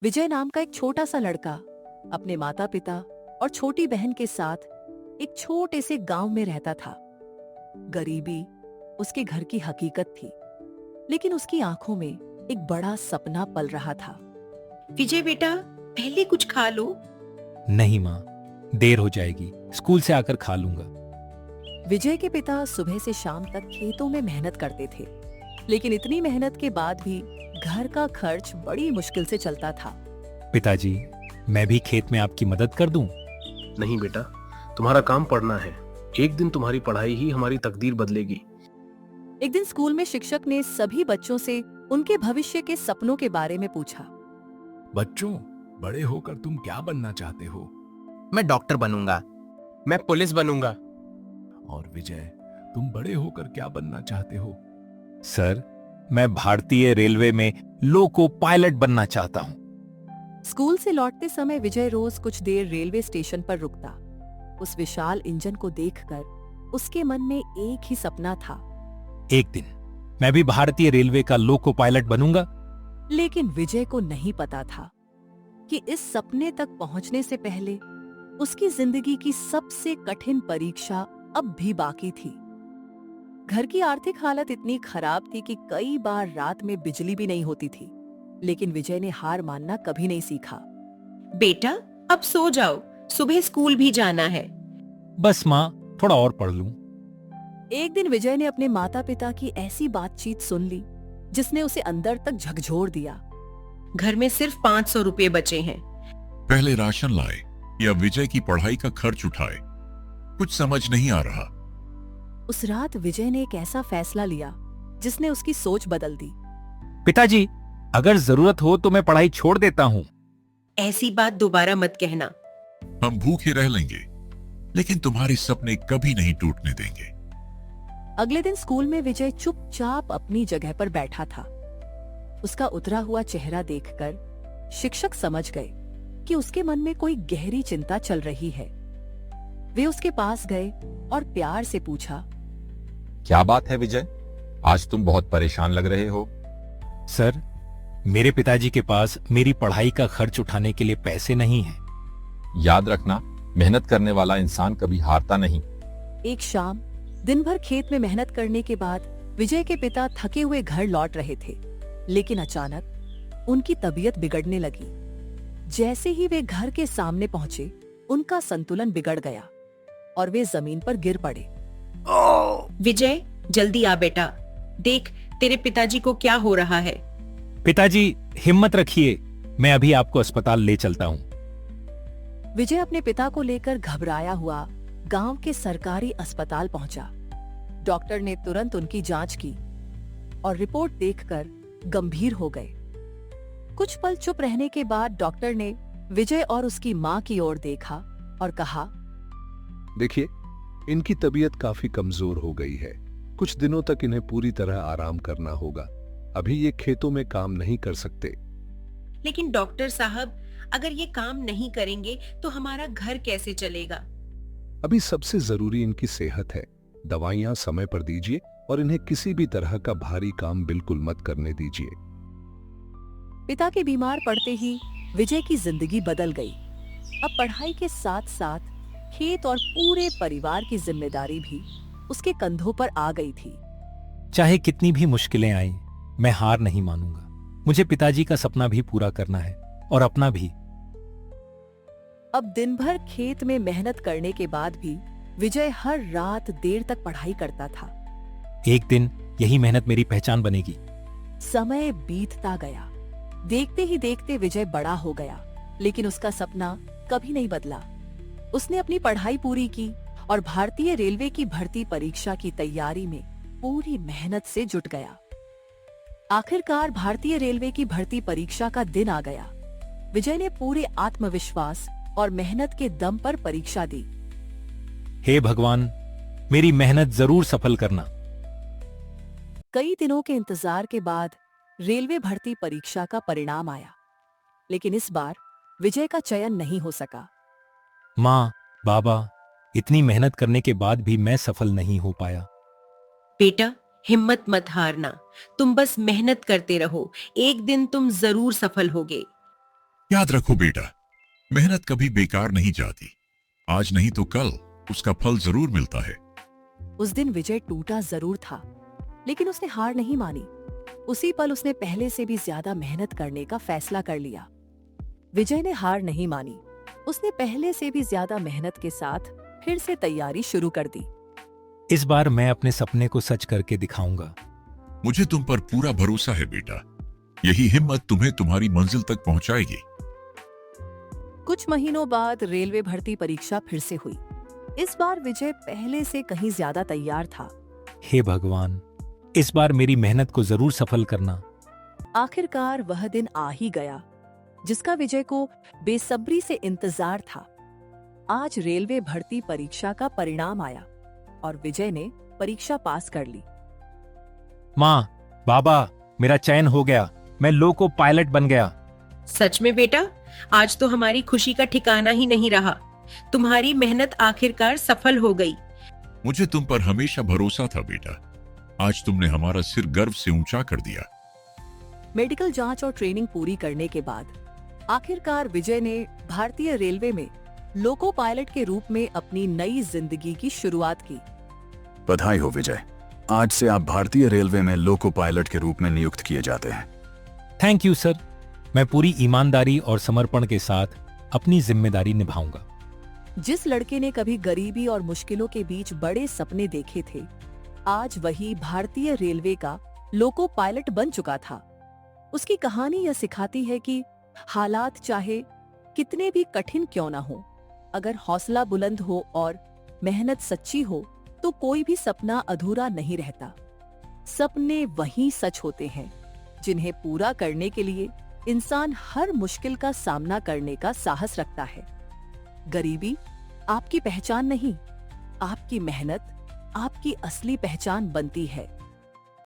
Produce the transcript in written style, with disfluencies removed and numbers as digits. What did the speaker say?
विजय नाम का एक छोटा सा लड़का अपने माता पिता और छोटी बहन के साथ एक छोटे से गांव में रहता था। गरीबी उसके घर की हकीकत थी, लेकिन उसकी आंखों में एक बड़ा सपना पल रहा था। विजय बेटा, पहले कुछ खा लो। नहीं माँ, देर हो जाएगी, स्कूल से आकर खा लूंगा। विजय के पिता सुबह से शाम तक खेतों में मेहनत करते थे, लेकिन इतनी मेहनत के बाद भी घर का खर्च बड़ी मुश्किल से चलता था। पिताजी, मैं भी खेत में आपकी मदद कर दूं? नहीं बेटा, तुम्हारा काम पढ़ना है। एक दिन तुम्हारी पढ़ाई ही हमारी तकदीर बदलेगी। एक दिन स्कूल में शिक्षक ने सभी बच्चों से उनके भविष्य के सपनों के बारे में पूछा। बच्चों, बड़े होकर तुम क्या बनना चाहते हो? मैं डॉक्टर बनूंगा। मैं पुलिस बनूंगा। और विजय, तुम बड़े होकर क्या बनना चाहते हो? सर, मैं भारतीय रेलवे में लोको पायलट बनना चाहता हूँ। स्कूल से लौटते समय विजय रोज कुछ देर रेलवे स्टेशन पर रुकता। उस विशाल इंजन को देखकर उसके मन में एक ही सपना था। एक दिन मैं भी भारतीय रेलवे का लोको पायलट बनूंगा। लेकिन विजय को नहीं पता था कि इस सपने तक पहुंचने से पहले उसकी जिंदगी की सबसे कठिन परीक्षा अब भी बाकी थी। घर की आर्थिक हालत इतनी खराब थी कि कई बार रात में बिजली भी नहीं होती थी, लेकिन विजय ने हार मानना कभी नहीं सीखा। बेटा, अब सो जाओ, सुबह स्कूल भी जाना है। बस माँ, थोड़ा और पढ़ लूं। एक दिन विजय ने अपने माता पिता की ऐसी बातचीत सुन ली जिसने उसे अंदर तक झकझोर दिया। घर में सिर्फ 500 रुपए बचे हैं। पहले राशन लाए या विजय की पढ़ाई का खर्च उठाए, कुछ समझ नहीं आ रहा। उस रात विजय ने एक ऐसा फैसला लिया जिसने उसकी सोच बदल दी। पिताजी, अगर जरूरत हो तो मैं पढ़ाई छोड़ देता हूँ। ऐसी बात दोबारा मत कहना। हम भूखे रह लेंगे, लेकिन तुम्हारे सपने कभी नहीं टूटने देंगे। अगले दिन स्कूल में विजय चुपचाप अपनी जगह पर बैठा था। उसका उतरा हुआ चेहरा देखकर शिक्षक समझ गए कि उसके मन में कोई गहरी चिंता चल रही है। वे उसके पास गए और प्यार से पूछा, क्या बात है विजय? आज तुम बहुत परेशान लग रहे हो। सर, मेरे पिताजी के पास मेरी पढ़ाई का खर्च उठाने के लिए पैसे नहीं हैं। याद रखना, मेहनत करने वाला इंसान कभी हारता नहीं। एक शाम दिन भर खेत में मेहनत करने के बाद विजय के पिता थके हुए घर लौट रहे थे, लेकिन अचानक उनकी तबीयत बिगड़ने लगी। जैसे ही वे घर के सामने पहुंचे, उनका संतुलन बिगड़ गया और वे जमीन पर गिर पड़े। विजय, जल्दी आ बेटा, देख तेरे पिताजी को क्या हो रहा है। पिताजी, हिम्मत रखिए, मैं अभी आपको अस्पताल ले चलता हूँ। विजय अपने पिता को लेकर घबराया हुआ गांव के सरकारी अस्पताल पहुंचा। डॉक्टर ने तुरंत उनकी जांच की और रिपोर्ट देखकर गंभीर हो गए। कुछ पल चुप रहने के बाद डॉक्टर ने विजय और उसकी मां की ओर देखा और कहा, देखिए, इनकी तबीयत काफी कमजोर हो गई है। कुछ दिनों तक इन्हें पूरी तरह आराम करना होगा। अभी ये खेतों में काम नहीं कर सकते। लेकिन डॉक्टर साहब, अगर ये काम नहीं करेंगे तो हमारा घर कैसे चलेगा? अभी सबसे जरूरी इनकी सेहत है। दवाइयां समय पर दीजिए और इन्हें किसी भी तरह का भारी काम बिल्कुल मत करने दीजिए। पिता के बीमार पड़ते ही विजय की जिंदगी बदल गई। अब पढ़ाई के साथ साथ खेत और पूरे परिवार की जिम्मेदारी भी उसके कंधों पर आ गई थी। चाहे कितनी भी मुश्किलें आए, मैं हार नहीं मानूंगा। मुझे पिताजी का सपना भी पूरा करना है और अपना भी। अब दिन भर खेत में मेहनत करने के बाद भी विजय हर रात देर तक पढ़ाई करता था। एक दिन यही मेहनत मेरी पहचान बनेगी। समय बीतता गया। देखते ही देखते विजय बड़ा हो गया, लेकिन उसका सपना कभी नहीं बदला। उसने अपनी पढ़ाई पूरी की और भारतीय रेलवे की भर्ती परीक्षा की तैयारी में पूरी मेहनत से जुट गया। आखिरकार भारतीय रेलवे की भर्ती परीक्षा का दिन आ गया। विजय ने पूरे आत्मविश्वास और मेहनत के दम पर परीक्षा दी। हे भगवान, मेरी मेहनत जरूर सफल करना। कई दिनों के इंतजार के बाद रेलवे भर्ती परीक्षा का परिणाम आया, लेकिन इस बार विजय का चयन नहीं हो सका। माँ, बाबा, इतनी मेहनत करने के बाद भी मैं सफल नहीं हो पाया। बेटा, हिम्मत मत हारना, तुम बस मेहनत करते रहो, एक दिन तुम जरूर सफल होगे। याद रखो बेटा, मेहनत कभी बेकार नहीं जाती। आज नहीं तो कल उसका फल जरूर मिलता है। उस दिन विजय टूटा जरूर था, लेकिन उसने हार नहीं मानी। उसी पल उसने पहले से भी ज्यादा मेहनत करने का फैसला कर लिया। विजय ने हार नहीं मानी। उसने पहले से भी ज्यादा मेहनत के साथ फिर से तैयारी शुरू कर दी। इस बार मैं अपने सपने को सच करके दिखाऊंगा। मुझे तुम पर पूरा भरोसा है बेटा। यही हिम्मत तुम्हें तुम्हारी मंजिल तक पहुंचाएगी। कुछ महीनों बाद रेलवे भर्ती परीक्षा फिर से हुई। इस बार विजय पहले से कहीं ज्यादा तैयार था। हे भगवान, इस बार मेरी मेहनत को जरूर सफल करना। आखिरकार वह दिन आ ही गया जिसका विजय को बेसब्री से इंतजार था। आज रेलवे भर्ती परीक्षा का परिणाम आया और विजय ने परीक्षा पास कर ली। माँ, बाबा, मेरा चयन हो गया। मैं लोको पायलट बन गया। सच में बेटा, आज तो हमारी खुशी का ठिकाना ही नहीं रहा। तुम्हारी मेहनत आखिरकार सफल हो गई। मुझे तुम पर हमेशा भरोसा था बेटा। आज तुमने हमारा सिर गर्व से ऊंचा कर दिया। मेडिकल जांच और ट्रेनिंग पूरी करने के बाद आखिरकार विजय ने भारतीय रेलवे में लोको पायलट के रूप में अपनी नई जिंदगी की शुरुआत की। बधाई हो विजय, आज से आप भारतीय रेलवे में लोको पायलट के रूप में नियुक्त किए जाते हैं। Thank you sir. मैं पूरी ईमानदारी और समर्पण के साथ अपनी जिम्मेदारी निभाऊंगा। जिस लड़के ने कभी गरीबी और मुश्किलों के बीच बड़े सपने देखे थे, आज वही भारतीय रेलवे का लोको पायलट बन चुका था। उसकी कहानी यह सिखाती है कि हालात चाहे कितने भी कठिन क्यों ना हो, अगर हौसला बुलंद हो और मेहनत सच्ची हो तो कोई भी सपना अधूरा नहीं रहता। सपने वही सच होते हैं जिन्हें पूरा करने के लिए इंसान हर मुश्किल का सामना करने का साहस रखता है। गरीबी आपकी पहचान नहीं, आपकी मेहनत आपकी असली पहचान बनती है।